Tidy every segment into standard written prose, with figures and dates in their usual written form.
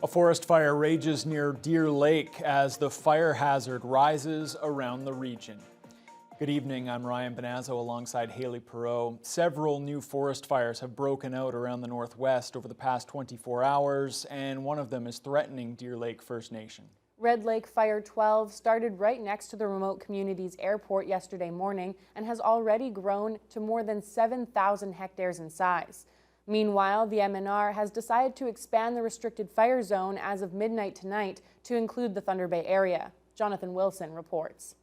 A forest fire rages near Deer Lake as the fire hazard rises around the region. Good evening, I'm Ryan Benazzo alongside Haley Perot. Several new forest fires have broken out around the Northwest over the past 24 hours, and one of them is threatening Deer Lake First Nation. Red Lake Fire 12 started right next to the remote community's airport yesterday morning and has already grown to more than 7,000 hectares in size. Meanwhile, the MNR has decided to expand the restricted fire zone as of midnight tonight to include the Thunder Bay area. Jonathan Wilson reports.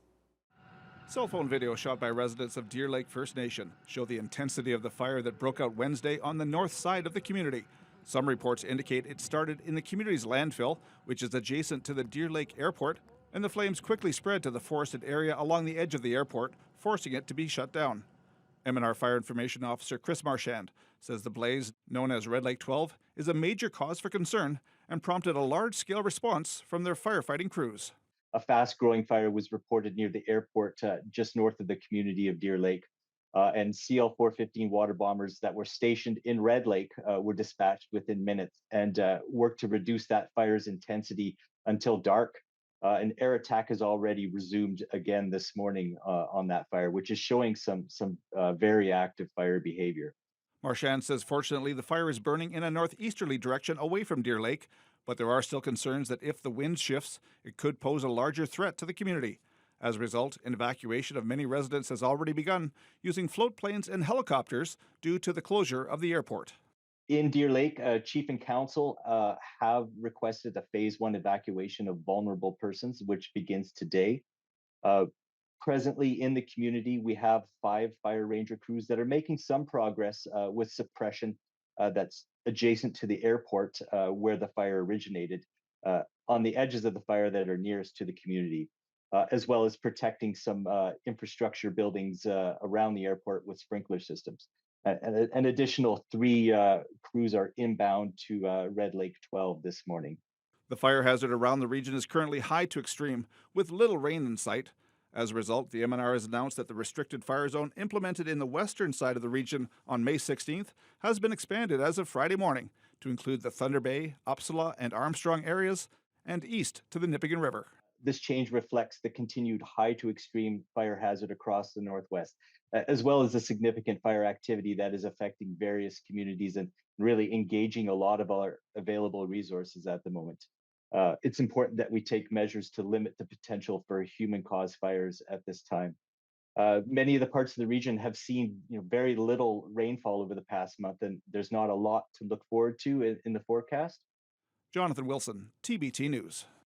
Cell phone video shot by residents of Deer Lake First Nation show the intensity of the fire that broke out Wednesday on the north side of the community. Some reports indicate it started in the community's landfill, which is adjacent to the Deer Lake Airport, and the flames quickly spread to the forested area along the edge of the airport, forcing it to be shut down. MNR Fire Information Officer Chris Marchand says the blaze, known as Red Lake 12, is a major cause for concern and prompted a large-scale response from their firefighting crews. A fast-growing fire was reported near the airport just north of the community of Deer Lake. And CL-415 water bombers that were stationed in Red Lake were dispatched within minutes and worked to reduce that fire's intensity until dark. An air attack has already resumed again this morning on that fire, which is showing some very active fire behavior. Marchand says fortunately the fire is burning in a northeasterly direction away from Deer Lake, but there are still concerns that if the wind shifts, it could pose a larger threat to the community. As a result, an evacuation of many residents has already begun using float planes and helicopters due to the closure of the airport. In Deer Lake, Chief and Council have requested a phase one evacuation of vulnerable persons, which begins today. Uh, Presently in the community, we have 5 fire ranger crews that are making some progress with suppression that's adjacent to the airport where the fire originated, on the edges of the fire that are nearest to the community, as well as protecting some infrastructure buildings around the airport with sprinkler systems. An additional 3 crews are inbound to Red Lake 12 this morning. The fire hazard around the region is currently high to extreme, with little rain in sight. As a result, the MNR has announced that the restricted fire zone implemented in the western side of the region on May 16th has been expanded as of Friday morning to include the Thunder Bay, Upsala, and Armstrong areas, and east to the Nipigon River. This change reflects the continued high to extreme fire hazard across the Northwest, as well as the significant fire activity that is affecting various communities and really engaging a lot of our available resources at the moment. It's important that we take measures to limit the potential for human-caused fires at this time. Many of the parts of the region have seen very little rainfall over the past month, and there's not a lot to look forward to in the forecast. Jonathan Wilson, TBT News.